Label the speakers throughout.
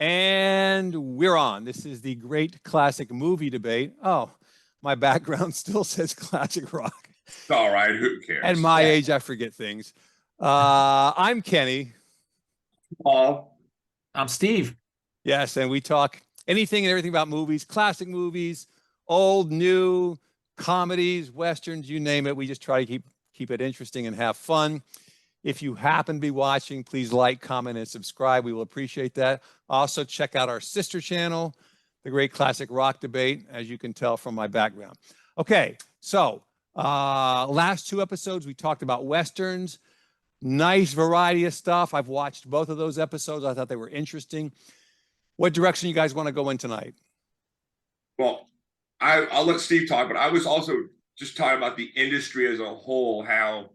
Speaker 1: And we're on. This is the great classic movie debate. Oh, my background still says classic rock.
Speaker 2: It's all right. Who cares?
Speaker 1: At my age, I forget things. I'm Kenny.
Speaker 2: Paul.
Speaker 3: I'm Steve.
Speaker 1: Yes, and we talk anything and everything about movies, classic movies, old, new, comedies, westerns, you name it. We just try to keep it interesting and have fun. If you happen to be watching, please like, comment, and subscribe. We will appreciate that. Also, check out our sister channel, The Great Classic Rock Debate, as you can tell from my background. Okay, so last two episodes, we talked about westerns. Nice variety of stuff. I've watched both of those episodes. I thought they were interesting. What direction you guys want to go in tonight?
Speaker 2: Well, I'll let Steve talk, but I was also just talking about the industry as a whole, how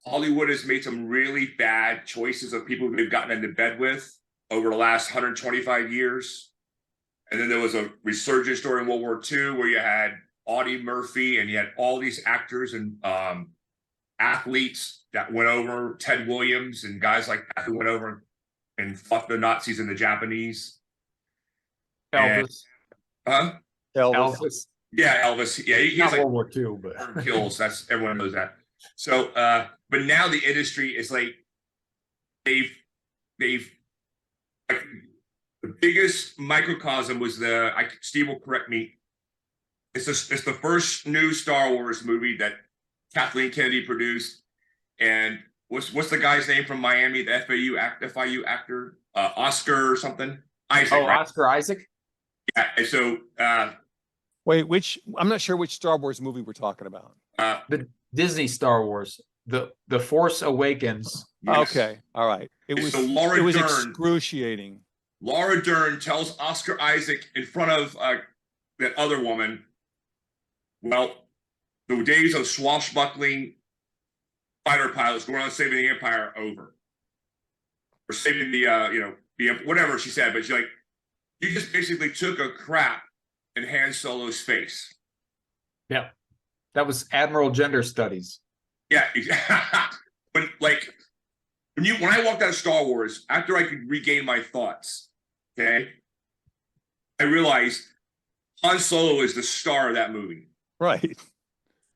Speaker 2: Hollywood has made some really bad choices of people they've gotten into bed with over the last 125 years. And then there was a resurgence during World War II where you had Audie Murphy and you had all these actors and athletes that went over, Ted Williams and guys like that who went over and fought the Nazis and the Japanese.
Speaker 3: Elvis.
Speaker 1: Elvis.
Speaker 2: Yeah, Elvis. Yeah, he's
Speaker 3: Not
Speaker 2: like
Speaker 3: World War II, but
Speaker 2: kills. That's everyone knows that. So, but now the industry is like they've like the biggest microcosm was Steve will correct me. It's the first new Star Wars movie that Kathleen Kennedy produced, and what's the guy's name from Miami, the FIU actor, Oscar or something? Isaac.
Speaker 3: oh,
Speaker 2: right?
Speaker 3: Oscar Isaac.
Speaker 2: Yeah. And so,
Speaker 1: Wait, I'm not sure which Star Wars movie we're talking about.
Speaker 3: The Disney Star Wars, the Force Awakens.
Speaker 2: yes.
Speaker 1: Okay, all right. It
Speaker 2: And
Speaker 1: was
Speaker 2: so Laura Dern,
Speaker 1: excruciating.
Speaker 2: Laura Dern tells Oscar Isaac in front of that other woman, well, the days of swashbuckling fighter pilots going on saving the empire are over. Or saving the whatever she said, but she's like, you just basically took a crap in Han Solo's face.
Speaker 3: Yeah, that was Admiral Gender Studies.
Speaker 2: Yeah, when I walked out of Star Wars, after I could regain my thoughts, okay, I realized Han Solo is the star of that movie.
Speaker 1: Right.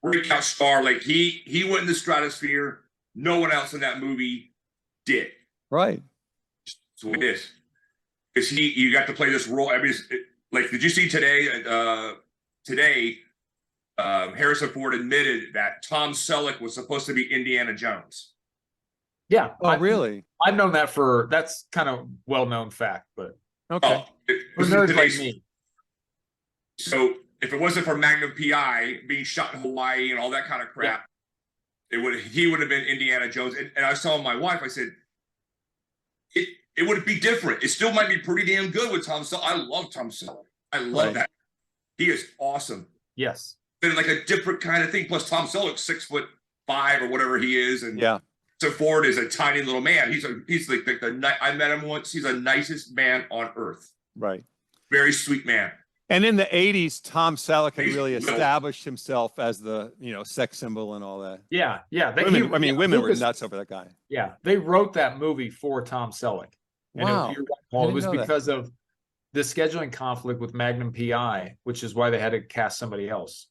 Speaker 2: Breakout star, like he went in the stratosphere. No one else in that movie did.
Speaker 1: Right.
Speaker 2: So it is. Because you got to play this role. I mean, like, did you see today? Harrison Ford admitted that Tom Selleck was supposed to be Indiana Jones.
Speaker 3: Yeah.
Speaker 1: Oh, really?
Speaker 3: I've known that that's kind of well-known fact, but
Speaker 1: Okay.
Speaker 3: for nerds like me.
Speaker 2: So if it wasn't for Magnum PI being shot in Hawaii and all that kind of crap, he would have been Indiana Jones. And I was telling my wife, I said, it would be different. It still might be pretty damn good with Tom Selleck. I love Tom Selleck. I love that. He is awesome.
Speaker 3: Yes.
Speaker 2: Been like a different kind of thing. Plus, Tom Selleck's 6'5" or whatever he is, and
Speaker 1: Yeah.
Speaker 2: so Ford is a tiny little man. He's like I met him once. He's the nicest man on earth.
Speaker 1: Right.
Speaker 2: Very sweet man.
Speaker 1: And in the 80s, Tom Selleck had really established himself as the, sex symbol and all that.
Speaker 3: Yeah. Yeah.
Speaker 1: Women were nuts over that guy.
Speaker 3: Yeah. They wrote that movie for Tom Selleck. And
Speaker 1: Wow.
Speaker 3: it was because of the scheduling conflict with Magnum PI, which is why they had to cast somebody else.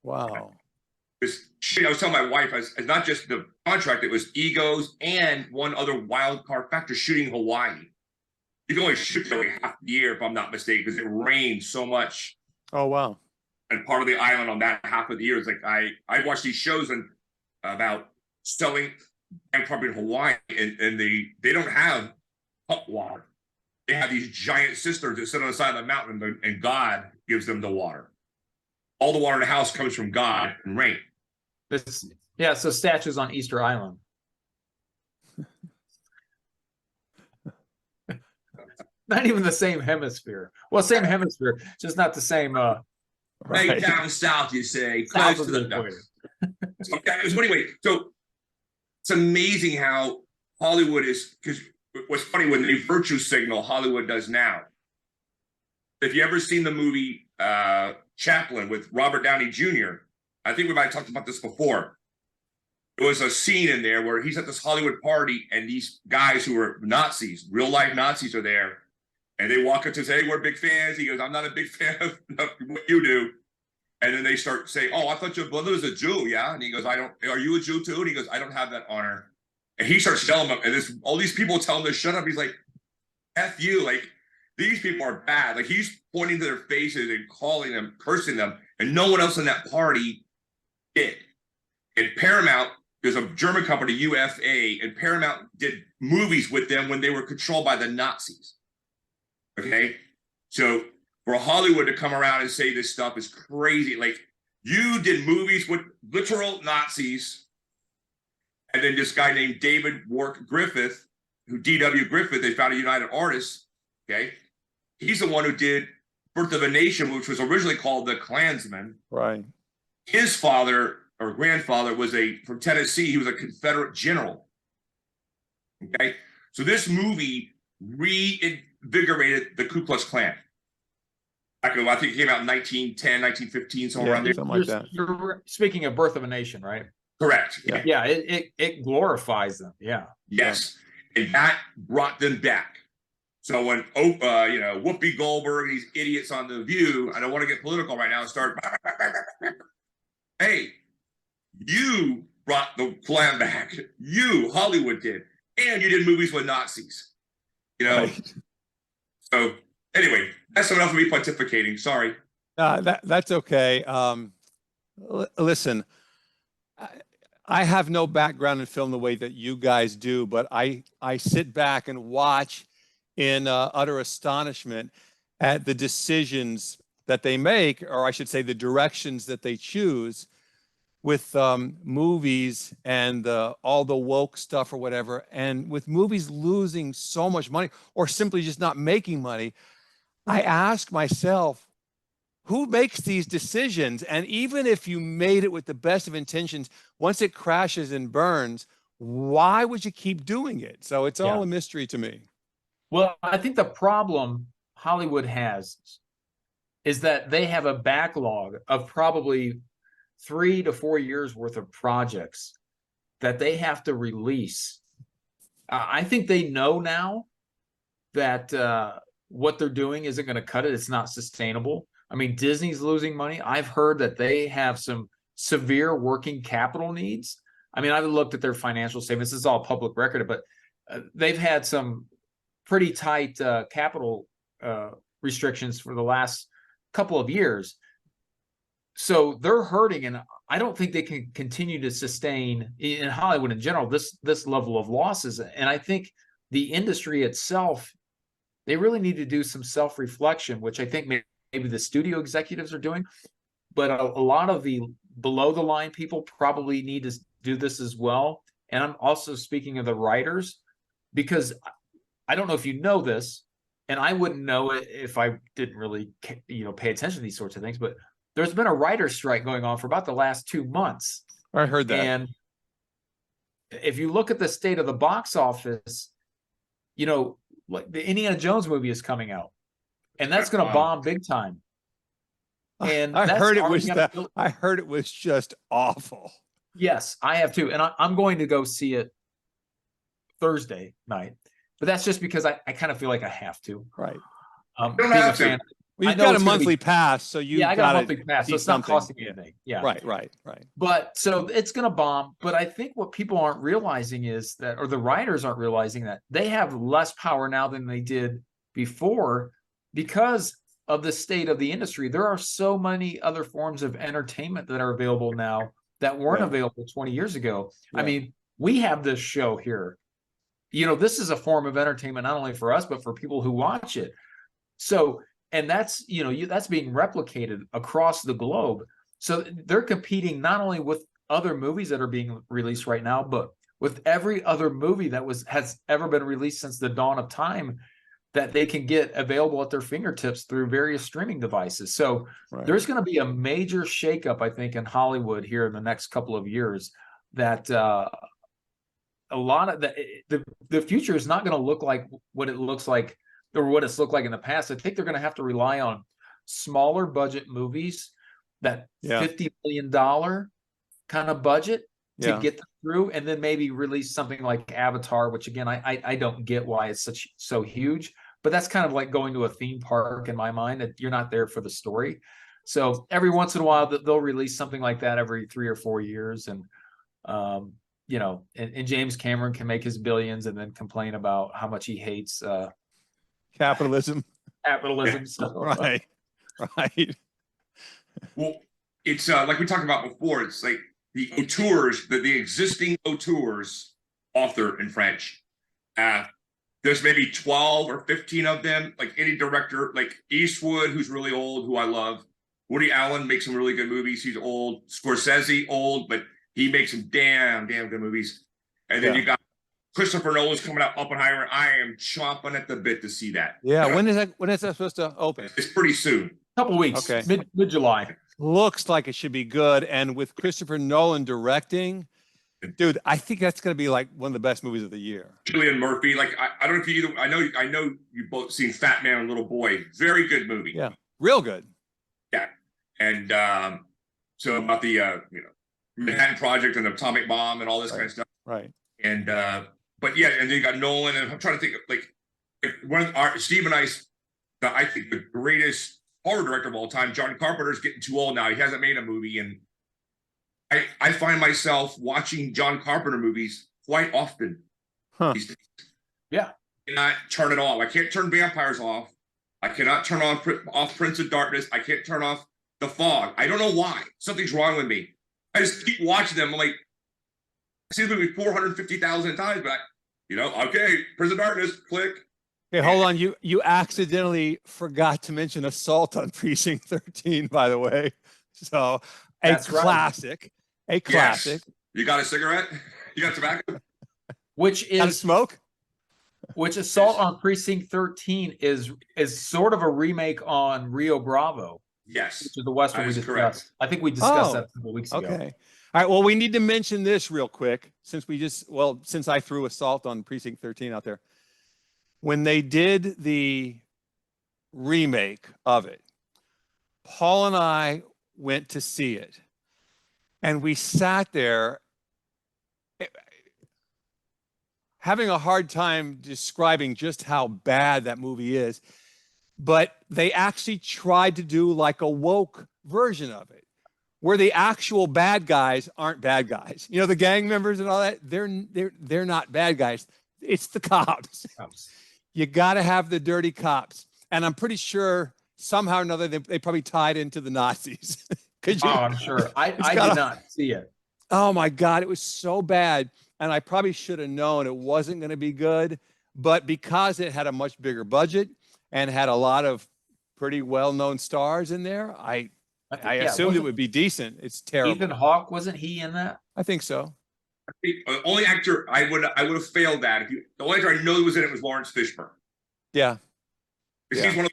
Speaker 1: Wow.
Speaker 2: Because I was telling my wife, it's not just the contract, it was egos and one other wild card factor, shooting Hawaii. You can only shoot only half the year, if I'm not mistaken, because it rained so much.
Speaker 1: Oh, wow.
Speaker 2: And part of the island on that half of the year is like I watch these shows about selling bank property in Hawaii, and they don't have hot water. They have these giant cisterns that sit on the side of the mountain, and God gives them the water. All the water in the house comes from God and rain.
Speaker 3: So statues on Easter Island. Not even the same hemisphere. Well, same hemisphere, just not the same.
Speaker 2: Right down south, you say, close to the equator. Anyway, so it's amazing how Hollywood is, because what's funny, when they virtue signal, Hollywood does now. If you ever seen the movie Chaplin with Robert Downey Jr., I think we might have talked about this before. there was a scene in there where he's at this Hollywood party and these guys who are Nazis, real life Nazis, are there, and they walk up to say, "Hey, we're big fans." He goes, "I'm not a big fan of what you do." And then they start saying, "Oh, I thought your brother was a Jew, yeah?" And he goes, "I don't. Are you a Jew too?" And he goes, "I don't have that honor." And he starts telling them, and all these people tell him to shut up. He's like, "F you!" Like, these people are bad. Like, he's pointing to their faces and calling them, cursing them, and no one else in that party did. And Paramount, there's a German company, UFA, and Paramount did movies with them when they were controlled by the Nazis. Okay, so for Hollywood to come around and say this stuff is crazy. Like, you did movies with literal Nazis, and then this guy named David Wark Griffith, who D.W. Griffith, they found a United Artists. Okay, he's the one who did Birth of a Nation, which was originally called The Klansman.
Speaker 1: Right.
Speaker 2: His father or grandfather was from Tennessee. He was a Confederate general. Okay, so this movie reinvigorated the Ku Klux Klan. I think it came out in 1910, 1915, somewhere around there.
Speaker 1: Something like that.
Speaker 3: You're speaking of Birth of a Nation, right?
Speaker 2: Correct.
Speaker 1: Yeah.
Speaker 3: Yeah, it glorifies them. Yeah.
Speaker 2: Yes, and that brought them back. So when Whoopi Goldberg, these idiots on The View, I don't want to get political right now, start, hey, you brought the Klan back. You, Hollywood, did, and you did movies with Nazis.
Speaker 1: Right.
Speaker 2: So anyway, that's enough of me pontificating. Sorry.
Speaker 1: That's okay. Listen, I have no background in film the way that you guys do, but I sit back and watch in utter astonishment at the decisions that they make, or I should say the directions that they choose with movies and all the woke stuff or whatever, and with movies losing so much money or simply just not making money. I ask myself, who makes these decisions? And even if you made it with the best of intentions, once it crashes and burns, why would you keep doing it? So it's all a mystery to me.
Speaker 3: Well, I think the problem Hollywood has is that they have a backlog of probably 3 to 4 years worth of projects that they have to release. I think they know now that what they're doing isn't going to cut it. It's not sustainable. I mean, Disney's losing money. I've heard that they have some severe working capital needs. I mean, I've looked at their financial statements. This is all public record, but they've had some pretty tight capital restrictions for the last couple of years. So they're hurting, and I don't think they can continue to sustain in Hollywood in general this level of losses. And I think the industry itself, they really need to do some self-reflection, which I think maybe the studio executives are doing, but a lot of the below the line people probably need to do this as well. And I'm also speaking of the writers, because I don't know if you know this, and I wouldn't know it if I didn't really, pay attention to these sorts of things, but there's been a writer's strike going on for about the last 2 months.
Speaker 1: I heard that.
Speaker 3: And if you look at the state of the box office, like the Indiana Jones movie is coming out, and that's going to bomb big time. And
Speaker 1: I heard it was just awful.
Speaker 3: Yes, I have too. And I'm going to go see it Thursday night, but that's just because I kind of feel like I have to.
Speaker 1: Right.
Speaker 2: Being a fan.
Speaker 1: Well, you've got a monthly pass, so
Speaker 3: I got a monthly pass, so it's not costing me anything. Yeah.
Speaker 1: Right.
Speaker 3: But so it's going to bomb. But I think what people aren't realizing is that, or the writers aren't realizing that, they have less power now than they did before because of the state of the industry. There are so many other forms of entertainment that are available now that weren't available 20 years ago. Yeah. I mean, we have this show here. This is a form of entertainment, not only for us, but for people who watch it. So, and that's, that's being replicated across the globe. So they're competing not only with other movies that are being released right now, but with every other movie that has ever been released since the dawn of time that they can get available at their fingertips through various streaming devices. So there's going to be a major shakeup, I think, in Hollywood here in the next couple of years, that a lot of the future is not going to look like what it looks like or what it's looked like in the past. I think they're going to have to rely on smaller budget movies, that $50 million kind of budget to get them through, and then maybe release something like Avatar, which again, I don't get why it's so huge, but that's kind of like going to a theme park in my mind, that you're not there for the story. So every once in a while they'll release something like that every 3 or 4 years. And, you know, and James Cameron can make his billions and then complain about how much he hates,
Speaker 1: Capitalism.
Speaker 3: capitalism. So.
Speaker 1: Right. Right.
Speaker 2: Well, it's like we talked about before. It's like the auteurs, the existing auteurs author in French. There's maybe 12 or 15 of them. Like any director, like Eastwood, who's really old, who I love. Woody Allen makes some really good movies. He's old. Scorsese, old, but he makes some damn good movies. And then you got Christopher Nolan's coming out, Oppenheimer. I am chomping at the bit to see that.
Speaker 1: Yeah. When is that supposed to open?
Speaker 2: It's pretty soon.
Speaker 3: Couple weeks,
Speaker 1: Okay.
Speaker 3: mid-July.
Speaker 1: Looks like it should be good. And with Christopher Nolan directing, dude, I think that's going to be like one of the best movies of the year.
Speaker 2: Cillian Murphy, like I don't know if you either. I know you both seen Fat Man and Little Boy. Very good movie.
Speaker 1: Yeah, real good.
Speaker 2: Yeah, and so about the Manhattan Project and the atomic bomb and all this kind of stuff.
Speaker 1: Right.
Speaker 2: And but yeah, and then you got Nolan, and I'm trying to think of, like, if one of our Steve and I think the greatest horror director of all time, John Carpenter's getting too old now. He hasn't made a movie, and I find myself watching John Carpenter movies quite often.
Speaker 1: Huh.
Speaker 3: Yeah.
Speaker 2: I cannot turn it off. I can't turn Vampires off. I cannot turn off Prince of Darkness. I can't turn off The Fog. I don't know why. Something's wrong with me. I just keep watching them. I'm like, I see the movie 450,000 times, but okay, Prince of Darkness, click.
Speaker 1: Okay, hold on. You accidentally forgot to mention Assault on Precinct 13, by the way. So
Speaker 3: That's right.
Speaker 1: classic. A classic.
Speaker 2: Yes. You got a cigarette? You got tobacco?
Speaker 3: Which
Speaker 1: Got a
Speaker 3: is
Speaker 1: smoke?
Speaker 3: Which Assault on Precinct 13 is sort of a remake on Rio Bravo,
Speaker 2: Yes.
Speaker 3: which is the Western
Speaker 2: That
Speaker 3: we
Speaker 2: is
Speaker 3: discussed.
Speaker 2: correct.
Speaker 3: I think we discussed
Speaker 1: Oh,
Speaker 3: that a couple weeks ago.
Speaker 1: Okay. All right. Well, we need to mention this real quick since I threw Assault on Precinct 13 out there. When they did the remake of it, Paul and I went to see it, and we sat there having a hard time describing just how bad that movie is. But they actually tried to do like a woke version of it, where the actual bad guys aren't bad guys. You know, the gang members and all that, they're not bad guys. It's the cops. You got to have the dirty cops. And I'm pretty sure somehow or another they probably tied into the Nazis. Could you?
Speaker 3: Oh, I'm sure. I did not see it.
Speaker 1: Oh my God, it was so bad. And I probably should have known it wasn't going to be good. But because it had a much bigger budget and had a lot of pretty well-known stars in there, I assumed it would be decent. It's terrible.
Speaker 3: Ethan Hawke, wasn't he in that?
Speaker 1: I think so.
Speaker 2: The only actor I would have failed that. The only actor I know was in it was Lawrence Fishburne.
Speaker 1: Yeah.
Speaker 2: Because he's one of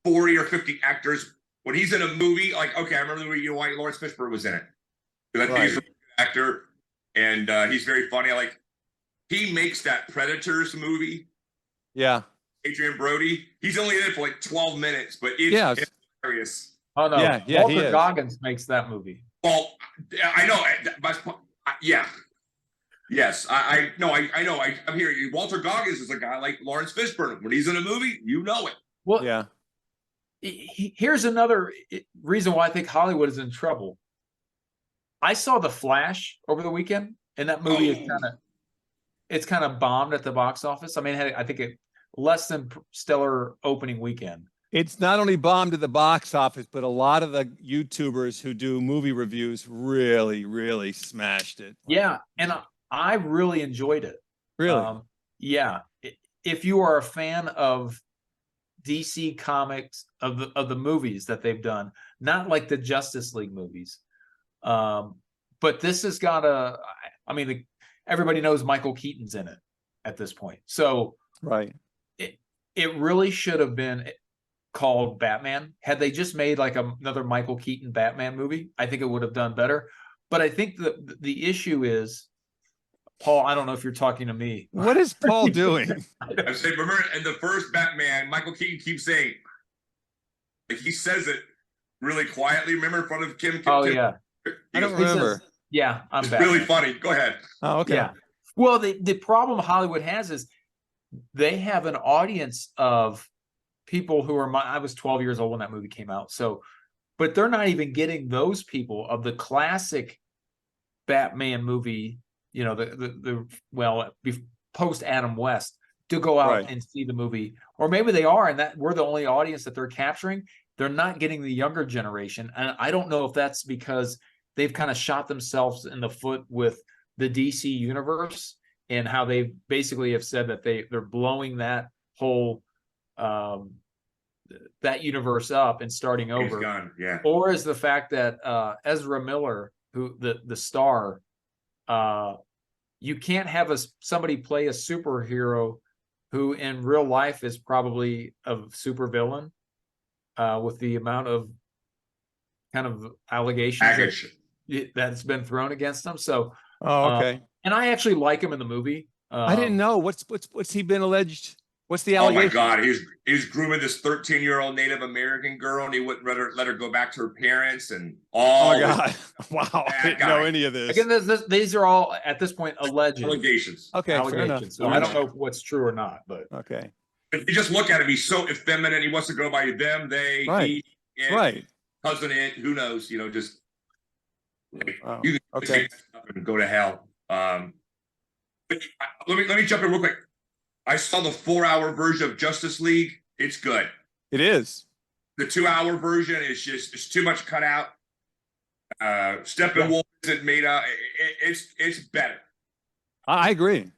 Speaker 2: the 40 or 50 actors. When he's in a movie, like, okay, I remember the movie, why Lawrence Fishburne was in it. Because I think he's a good actor, and he's very funny. He makes that Predators movie.
Speaker 1: Yeah.
Speaker 2: Adrian Brody. He's only in it for like 12 minutes, but it's hilarious.
Speaker 3: Oh no.
Speaker 1: Yeah,
Speaker 3: Walter Goggins makes that movie.
Speaker 2: Well, I know. Yeah. Yes, I know. I'm here. Walter Goggins is a guy like Lawrence Fishburne. When he's in a movie, you know it.
Speaker 3: Well,
Speaker 1: yeah.
Speaker 3: Here's another reason why I think Hollywood is in trouble. I saw The Flash over the weekend, and that movie is kind of bombed at the box office. I mean, I think it less than stellar opening weekend.
Speaker 1: It's not only bombed at the box office, but a lot of the YouTubers who do movie reviews really, really smashed it.
Speaker 3: Yeah, and I really enjoyed it.
Speaker 1: Really?
Speaker 3: Yeah. If you are a fan of DC Comics, of the movies that they've done, not like the Justice League movies, but this has got everybody knows Michael Keaton's in it at this point. So
Speaker 1: right.
Speaker 3: It really should have been called Batman. Had they just made like another Michael Keaton Batman movie, I think it would have done better. But I think the issue is, Paul, I don't know if you're talking to me.
Speaker 1: What is Paul doing?
Speaker 2: I say, remember in the first Batman, Michael Keaton keeps saying, like, he says it really quietly. Remember in front of Kim?
Speaker 3: Yeah.
Speaker 1: I don't remember.
Speaker 3: Yeah, I'm
Speaker 2: It's
Speaker 3: Batman.
Speaker 2: really funny. Go ahead.
Speaker 1: Oh, okay.
Speaker 3: Yeah. Well, the problem Hollywood has is they have an audience of people who are I was 12 years old when that movie came out. So, but they're not even getting those people of the classic Batman movie, you know, post Adam West to go out
Speaker 1: Right.
Speaker 3: and see the movie. Or maybe they are, and that we're the only audience that they're capturing. They're not getting the younger generation. And I don't know if that's because they've kind of shot themselves in the foot with the DC universe and how they basically have said that they're blowing that whole that universe up and starting
Speaker 2: James
Speaker 3: over.
Speaker 2: Gunn, yeah.
Speaker 3: Or is the fact that Ezra Miller, who the star, you can't have somebody play a superhero who in real life is probably a supervillain with the amount of kind of allegations that's been thrown against him. So,
Speaker 1: Oh, okay.
Speaker 3: and I actually like him in the movie.
Speaker 1: I didn't know. What's he been alleged? What's the
Speaker 2: Oh my
Speaker 1: allegation?
Speaker 2: God, he's grooming this 13-year-old Native American girl, and he wouldn't let her go back to her parents, and all.
Speaker 1: Oh my God! Wow, I didn't know any of this.
Speaker 3: Again, these are all at this point alleged
Speaker 2: allegations.
Speaker 1: Okay, fair enough.
Speaker 3: So I don't know what's true or not, but
Speaker 1: okay.
Speaker 2: If you just look at him, he's so effeminate. He wants to go by them, they,
Speaker 1: right.
Speaker 2: he, it,
Speaker 1: right.
Speaker 2: cousin, it. Who knows? You know, just like,
Speaker 1: wow.
Speaker 2: you can
Speaker 1: okay.
Speaker 2: take that stuff and go to hell. But let me jump in real quick. I saw the 4-hour version of Justice League. It's good.
Speaker 1: It is.
Speaker 2: The 2-hour version is it's too much cut out. Steppenwolf isn't made up. It's better.
Speaker 1: I agree.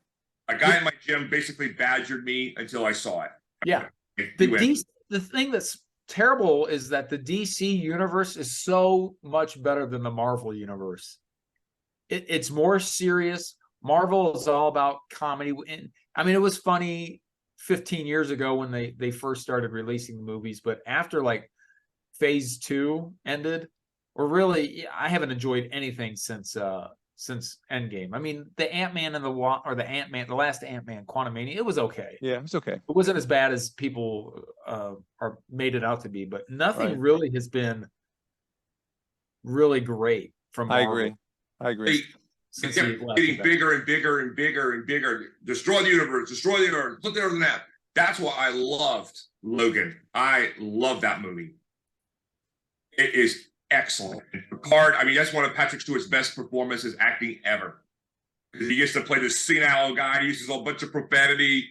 Speaker 2: A guy in my gym basically badgered me until I saw it.
Speaker 3: Yeah. The thing that's terrible is that the DC universe is so much better than the Marvel universe. It's more serious. Marvel is all about comedy. And I mean, it was funny 15 years ago when they first started releasing the movies, but after like phase 2 ended, or really, I haven't enjoyed anything since Endgame. I mean, the Ant-Man and the last Ant-Man, Quantumania, it was okay.
Speaker 1: Yeah, it was okay.
Speaker 3: It wasn't as bad as people are made it out to be, but nothing really has been really great from Marvel.
Speaker 1: I agree.
Speaker 2: It kept getting bigger and bigger and bigger and bigger. Destroy the universe, put the earth in that. That's why I loved Logan. I love that movie. It is excellent. And Picard, I mean, that's one of Patrick Stewart's best performances acting ever. He gets to play this senile guy. He uses a bunch of profanity,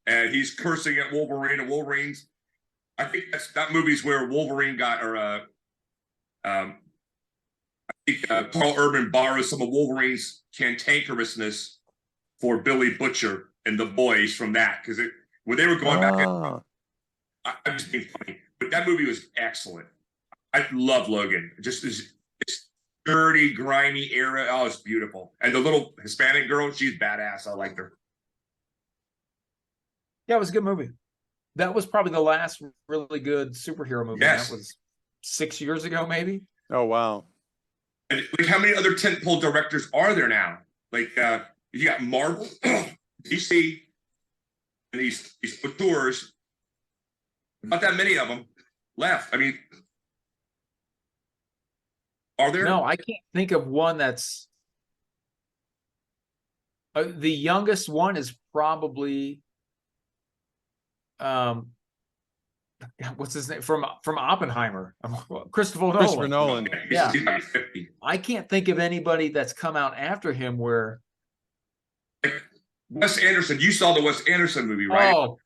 Speaker 2: and he's cursing at Wolverine, and Wolverine's. I think that movie's where Wolverine got, or Carl Urban borrows some of Wolverine's cantankerousness for Billy Butcher and the boys from that, because when they were going back, I'm just being funny, but that movie was excellent. I love Logan. Just this dirty, grimy era. Oh, it's beautiful. And the little Hispanic girl, she's badass. I liked her.
Speaker 3: Yeah, it was a good movie. That was probably the last really good superhero movie.
Speaker 2: Yes.
Speaker 3: That was 6 years ago, maybe.
Speaker 1: Oh, wow.
Speaker 2: And like, how many other tentpole directors are there now? Like, you got Marvel, DC, and these auteurs. Not that many of them left. I mean, are there?
Speaker 3: No, I can't think of one that's the youngest one is probably what's his name from Oppenheimer,
Speaker 1: Christopher Nolan.
Speaker 3: Yeah, I can't think of anybody that's come out after him where
Speaker 2: Wes Anderson. You saw the Wes Anderson movie, right?
Speaker 3: Oh,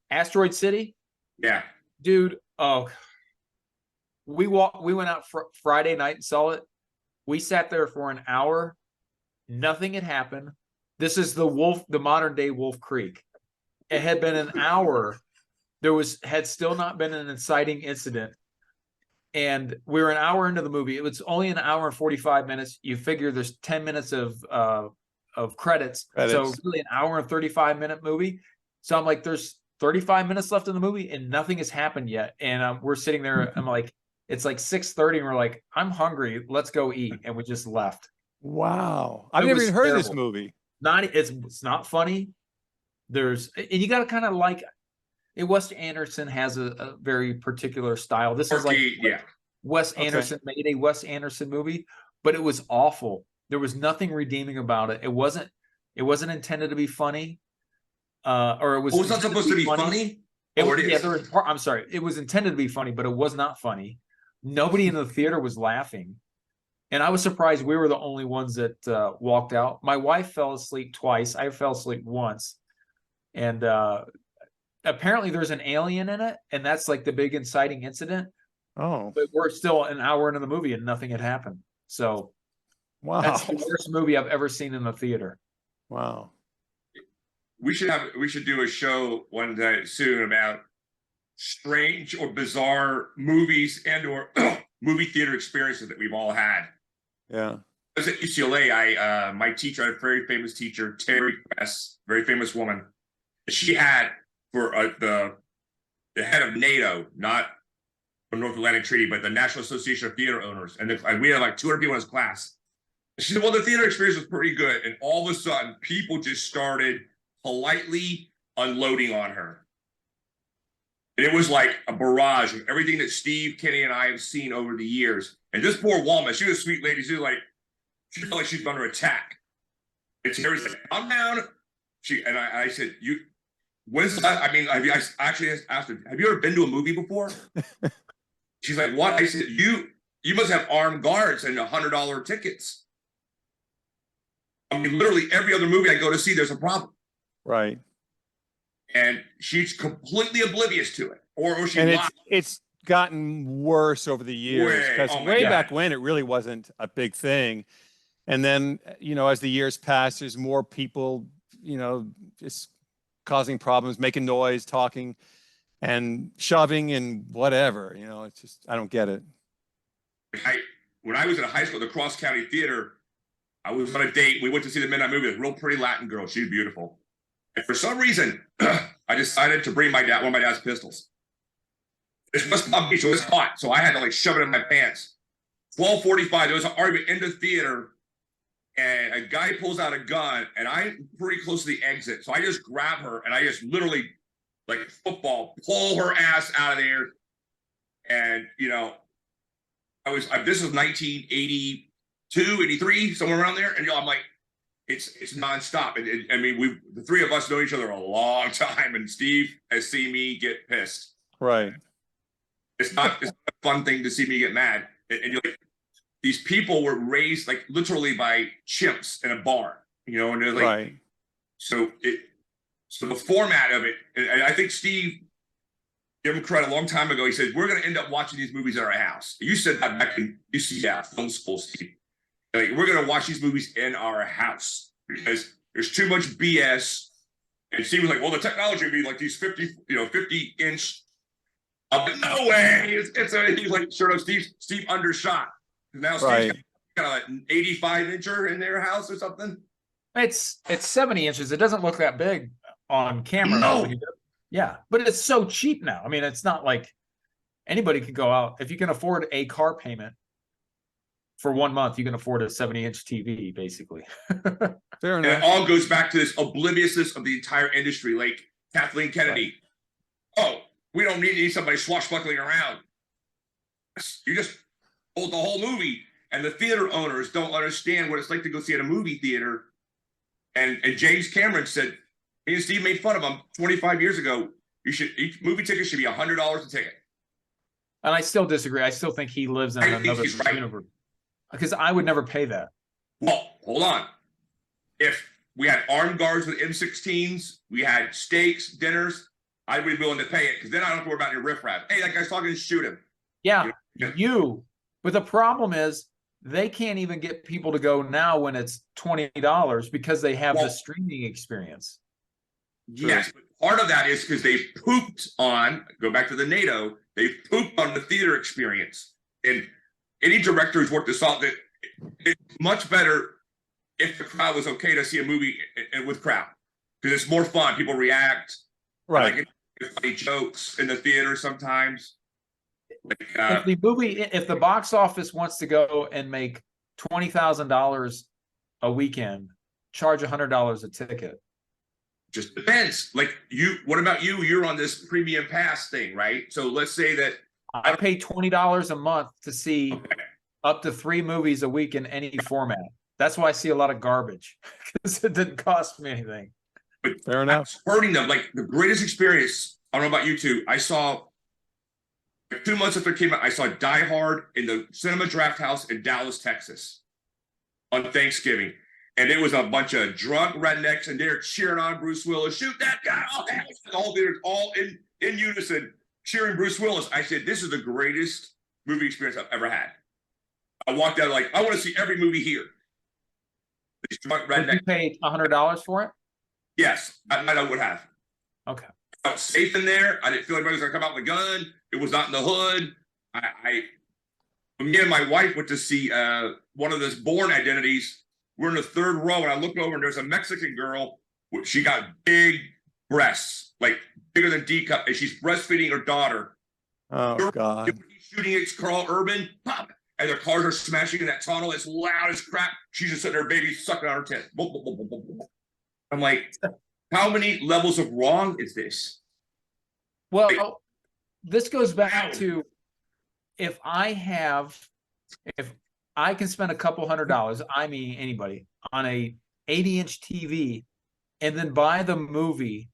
Speaker 3: Asteroid City.
Speaker 2: Yeah,
Speaker 3: dude. Oh, we went out Friday night and saw it. We sat there for an hour. Nothing had happened. This is the modern day Wolf Creek. It had been an hour. There had still not been an inciting incident. And we were an hour into the movie. It was only an hour and 45 minutes. You figure there's 10 minutes of credits. So really an hour and 35-minute movie. So I'm like, there's 35 minutes left in the movie and nothing has happened yet. And we're sitting there. I'm like, it's like 6:30 and we're like, I'm hungry. Let's go eat. And we just left.
Speaker 1: Wow. I've never even heard of this movie.
Speaker 3: It's not funny. And you got to kind of like it. Wes Anderson has a very particular style. This is like Wes Anderson made a Wes Anderson movie, but it was awful. There was nothing redeeming about it. It wasn't intended to be funny. Or it was.
Speaker 2: Oh, it's not supposed to be funny. Oh, it
Speaker 3: Yeah,
Speaker 2: is.
Speaker 3: I'm sorry. It was intended to be funny, but it was not funny. Nobody in the theater was laughing. And I was surprised we were the only ones that walked out. My wife fell asleep twice. I fell asleep once. And apparently there's an alien in it. And that's like the big inciting incident.
Speaker 1: Oh,
Speaker 3: But we're still an hour into the movie and nothing had happened. So
Speaker 1: wow.
Speaker 3: that's the worst movie I've ever seen in the theater.
Speaker 1: Wow.
Speaker 2: We should do a show one day soon about strange or bizarre movies and or movie theater experiences that we've all had.
Speaker 1: Yeah.
Speaker 2: I was at UCLA. My teacher, I had a very famous teacher, Terry Press, very famous woman. She had for the head of NATO, not the North Atlantic Treaty, but the National Association of Theater Owners, and we had like 200 people in his class. She said, "Well, the theater experience was pretty good," and all of a sudden, people just started politely unloading on her. And it was like a barrage of everything that Steve, Kenny, and I have seen over the years. And this poor woman, she was a sweet lady. She felt like she's under attack. And Terry's like, "I'm down." I said, when's that? I mean, I actually asked her, "Have you ever been to a movie before?" She's like, "What?" I said, you must have armed guards and $100 tickets. I mean, literally every other movie I go to see, there's a problem.
Speaker 1: Right.
Speaker 2: And she's completely oblivious to it. Or she
Speaker 1: And
Speaker 2: lied.
Speaker 1: it's gotten worse over the years, because way back when it really wasn't a big thing. And then, as the years pass, there's more people, just causing problems, making noise, talking and shoving and whatever, it's just, I don't get it.
Speaker 2: When I was in high school, the Cross County Theater, I was on a date. We went to see the midnight movie with a real pretty Latin girl. She was beautiful. And for some reason, I decided to bring one of my dad's pistols. It's West Palm Beach, so it was hot. So I had to shove it in my pants. 12:45, there was an argument in the theater, and a guy pulls out a gun, and I'm pretty close to the exit. So I just grab her, and I just literally, like football, pull her ass out of there. And, this was 1982, 83, somewhere around there. And, I'm like, it's nonstop. And I mean, the three of us know each other a long time, and Steve has seen me get pissed.
Speaker 1: Right.
Speaker 2: It's not a fun thing to see me get mad. And you're like, these people were raised like literally by chimps in a barn, and they're like,
Speaker 1: right.
Speaker 2: So the format of it, and I think Steve, give him credit, a long time ago, he said, "We're going to end up watching these movies at our house." You said that back in UCF film school, Steve. Like, we're going to watch these movies in our house because there's too much BS. And Steve was like, "Well, the technology would be like these 50-inch. No way! He's like, sure enough, Steve undershot. Now Steve's got an 85-incher in their house or something.
Speaker 3: It's 70 inches. It doesn't look that big on camera.
Speaker 2: No.
Speaker 3: Yeah, but it's so cheap now. I mean, it's not like anybody can go out. If you can afford a car payment for 1 month, you can afford a 70-inch TV, basically.
Speaker 1: Fair enough.
Speaker 2: And it all goes back to this obliviousness of the entire industry, like Kathleen Kennedy. Right. Oh, we don't need somebody swashbuckling around. You just hold the whole movie. And the theater owners don't understand what it's like to go see at a movie theater. And James Cameron said, me and Steve made fun of him 25 years ago. Each movie ticket should be $100 a ticket.
Speaker 3: And I still disagree. I still think he lives in another universe. Because I would never pay that.
Speaker 2: Well, hold on. If we had armed guards with M16s, we had steaks, dinners, I'd be willing to pay it, because then I don't have to worry about your riffraff. Hey, that guy's talking, shoot him.
Speaker 3: Yeah, But the problem is they can't even get people to go now when it's $20 because they have the streaming experience.
Speaker 2: Yes, but part of that is because they pooped on, go back to the NATO, they pooped on the theater experience. And any director who's worked this out, that it's much better if the crowd was okay to see a movie with crowd, because it's more fun. People react.
Speaker 1: Right.
Speaker 2: Like, funny jokes in the theater sometimes. Like,
Speaker 3: if the box office wants to go and make $20,000 a weekend, charge $100 a ticket.
Speaker 2: Just depends. Like, what about you? You're on this premium pass thing, right? So let's say that
Speaker 3: I pay $20 a month to see up to 3 movies a week in any format. That's why I see a lot of garbage, because it didn't cost me anything.
Speaker 2: But
Speaker 1: Fair enough.
Speaker 2: hurting them, like the greatest experience. I don't know about you two. I saw like 2 months after it came out. I saw Die Hard in the Cinema Draft House in Dallas, Texas, on Thanksgiving, and it was a bunch of drunk rednecks, and they're cheering on Bruce Willis. Shoot that guy! All they're all in unison cheering Bruce Willis. I said, "This is the greatest movie experience I've ever had." I walked out like, I want to see every movie here. These drunk
Speaker 3: Did you
Speaker 2: rednecks.
Speaker 3: pay $100 for it?
Speaker 2: Yes, I would have.
Speaker 3: Okay.
Speaker 2: I felt safe in there. I didn't feel anybody was gonna come out with a gun. It was not in the hood. Me and my wife went to see one of those Bourne Identities. We're in the third row, and I look over, and there's a Mexican girl. She got big breasts, like bigger than D cup, and she's breastfeeding her daughter.
Speaker 1: Oh God.
Speaker 2: He's shooting at Carl Urban, pop, and their cars are smashing in that tunnel. It's loud as crap. She's just sitting there, baby, sucking on her tits. I'm like, how many levels of wrong is this?
Speaker 3: Well, this goes back to if I can spend a couple $100, I mean anybody, on a 80-inch TV and then buy the movie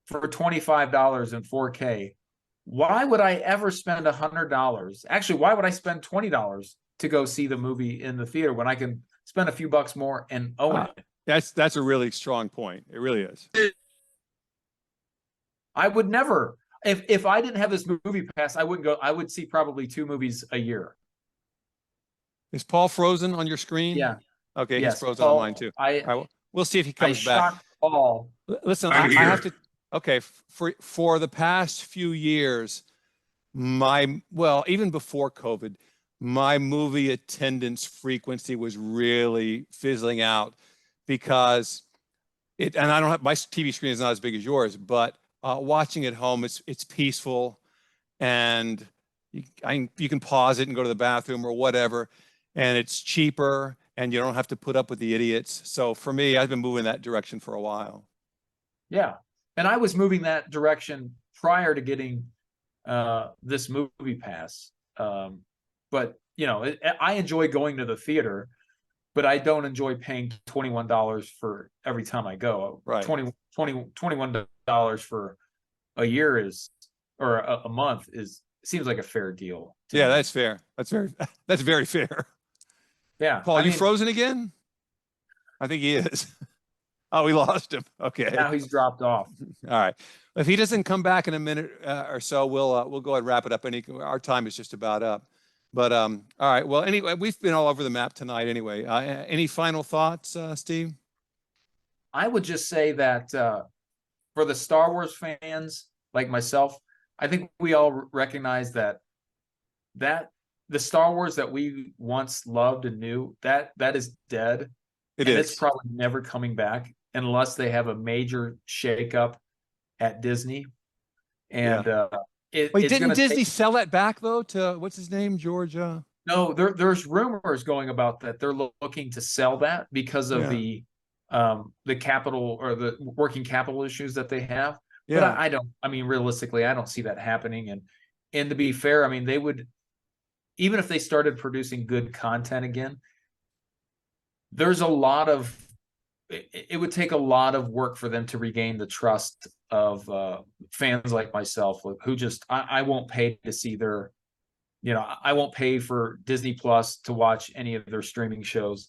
Speaker 3: for $25 in 4K, why would I ever spend $100? Actually, why would I spend $20 to go see the movie in the theater when I can spend a few bucks more and own it?
Speaker 1: That's a really strong point. It really is.
Speaker 3: I would never, if I didn't have this movie pass, I wouldn't go. I would see probably 2 movies a year.
Speaker 1: Is Paul frozen on your screen?
Speaker 3: Yeah.
Speaker 1: Okay,
Speaker 3: Yes,
Speaker 1: he's frozen
Speaker 3: Paul,
Speaker 1: on mine too. All right, we'll see if he comes back.
Speaker 3: shocked Paul.
Speaker 1: Listen,
Speaker 2: I'm
Speaker 1: I have
Speaker 2: here.
Speaker 1: to. Okay, for the past few years, even before COVID, my movie attendance frequency was really fizzling out because and I don't have, my TV screen is not as big as yours, but watching at home, it's peaceful, and you can pause it and go to the bathroom or whatever, and it's cheaper, and you don't have to put up with the idiots. So for me, I've been moving that direction for a while.
Speaker 3: Yeah, and I was moving that direction prior to getting this movie pass. But I enjoy going to the theater, but I don't enjoy paying $21 for every time I go.
Speaker 1: Right.
Speaker 3: $21 for a year or a month seems like a fair deal.
Speaker 1: Yeah,
Speaker 3: me.
Speaker 1: that's fair. That's very fair.
Speaker 3: Yeah.
Speaker 1: Paul, you frozen again? I think he is. Oh, we lost him. Okay.
Speaker 3: Now he's dropped off.
Speaker 1: All right. If he doesn't come back in a minute or so, we'll go ahead and wrap it up. Our time is just about up. But all right. Well, anyway, we've been all over the map tonight. Anyway, any final thoughts, Steve?
Speaker 3: I would just say that for the Star Wars fans like myself, I think we all recognize that the Star Wars that we once loved and knew, that is dead. It's probably never coming back unless they have a major shakeup at Disney. And
Speaker 1: wait, didn't Disney sell that back though to what's his name, George?
Speaker 3: No, there's rumors going about that they're looking to sell that because of the capital or the working capital issues that they have. Yeah. But I mean, realistically, I don't see that happening. And to be fair, I mean, they would, even if they started producing good content again, there's a lot of, it would take a lot of work for them to regain the trust of fans like myself, who just, I won't pay to see their, I won't pay for Disney Plus to watch any of their streaming shows.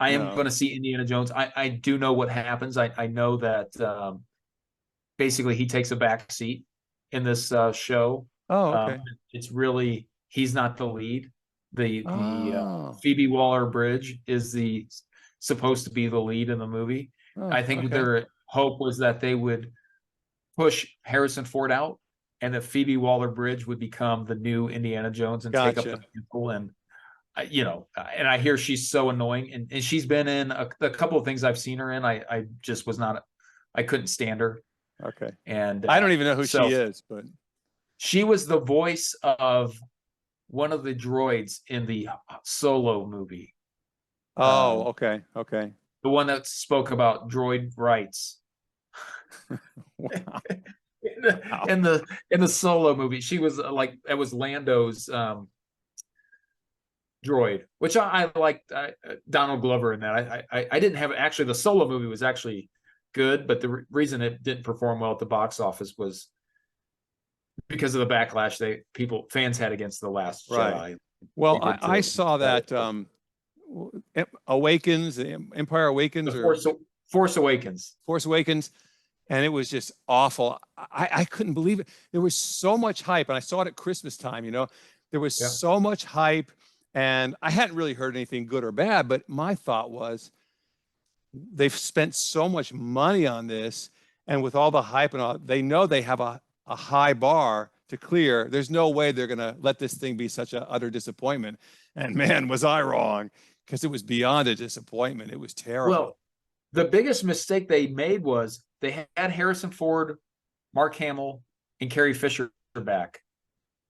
Speaker 3: I am going to see Indiana Jones. I do know what happens. I know that basically he takes a back seat in this show.
Speaker 1: Oh, okay.
Speaker 3: It's really, he's not the lead. The Phoebe Waller-Bridge is supposed to be the lead in the movie. I think their hope was that they would push Harrison Ford out, and that Phoebe Waller-Bridge would become the new Indiana Jones and take up the mantle. And and I hear she's so annoying, and she's been in a couple of things I've seen her in. I just was not, I couldn't stand her.
Speaker 1: Okay.
Speaker 3: And
Speaker 1: I don't even know who she is, but
Speaker 3: she was the voice of one of the droids in the Solo movie.
Speaker 1: Oh, okay. Okay.
Speaker 3: The one that spoke about droid rights.
Speaker 1: Wow.
Speaker 3: in the Solo movie, she was it was Lando's Droid, which I liked Donald Glover in that. I didn't have actually the Solo movie was actually good, but the reason it didn't perform well at the box office was because of the backlash fans had against the Last
Speaker 1: Right.
Speaker 3: Jedi.
Speaker 1: Well, I saw that Awakens, Empire Awakens,
Speaker 3: The
Speaker 1: or
Speaker 3: Force Awakens.
Speaker 1: Force Awakens, and it was just awful. I couldn't believe it. There was so much hype, and I saw it at Christmas time. You know, there was so much hype, and I hadn't really heard anything good or bad. But my thought was, they've spent so much money on this, and with all the hype and all, they know they have a high bar to clear. There's no way they're going to let this thing be such an utter disappointment. And man, was I wrong, because it was beyond a disappointment. It was terrible.
Speaker 3: Well, the biggest mistake they made was they had Harrison Ford, Mark Hamill, and Carrie Fisher back,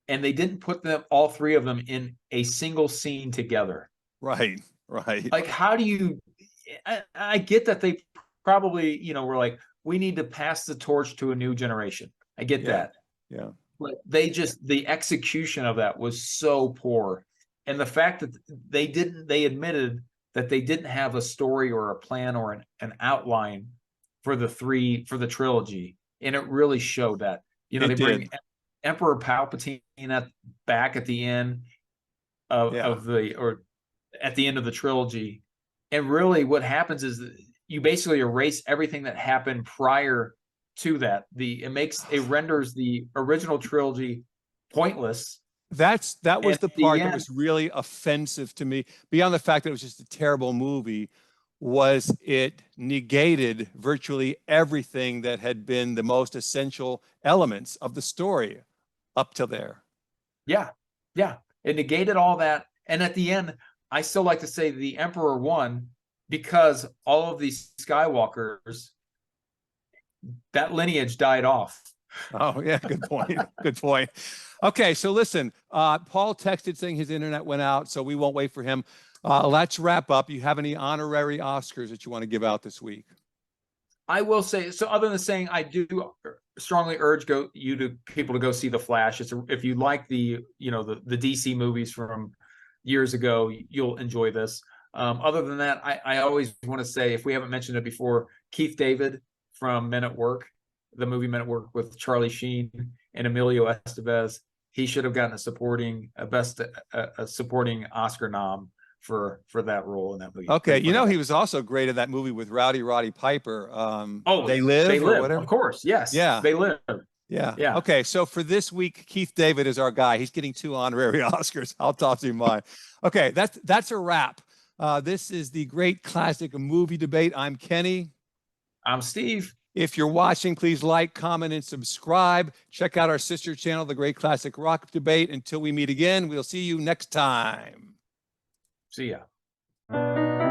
Speaker 3: and they didn't put them, all three of them, in a single scene together.
Speaker 1: Right, right.
Speaker 3: Like, how do you? I get that they probably, were like, we need to pass the torch to a new generation. I get that.
Speaker 1: Yeah.
Speaker 3: But the execution of that was so poor. And the fact that they admitted that they didn't have a story or a plan or an outline for the trilogy. And it really showed that, they bring Emperor Palpatine back at the end at the end of the trilogy. And really what happens is that you basically erase everything that happened prior to that. It renders the original trilogy pointless.
Speaker 1: That was the part that was really offensive to me, beyond the fact that it was just a terrible movie, was it negated virtually everything that had been the most essential elements of the story up to there.
Speaker 3: Yeah. It negated all that. And at the end, I still like to say the Emperor won, because all of these Skywalkers, that lineage died off.
Speaker 1: Oh, yeah, good point. Good point. Okay, so listen, Paul texted saying his internet went out, so we won't wait for him. Let's wrap up. You have any honorary Oscars that you want to give out this week?
Speaker 3: I will say, so other than saying, I do strongly urge people to go see The Flash. If you like the DC movies from years ago, you'll enjoy this. Other than that, I always want to say, if we haven't mentioned it before, Keith David from Men at Work, the movie Men at Work with Charlie Sheen and Emilio Estevez, he should have gotten a supporting Oscar nom for that role in that movie.
Speaker 1: Okay, he was also great in that movie with Roddy Piper. They Live or whatever.
Speaker 3: Of course, yes.
Speaker 1: Yeah,
Speaker 3: They Live.
Speaker 1: Yeah. Okay, so for this week, Keith David is our guy. He's getting 2 honorary Oscars. I'll toss him mine. Okay, that's a wrap. This is the Great Classic Movie Debate. I'm Kenny.
Speaker 3: I'm Steve.
Speaker 1: If you're watching, please like, comment, and subscribe. Check out our sister channel, The Great Classic Rock Debate. Until we meet again, we'll see you next time.
Speaker 3: See ya.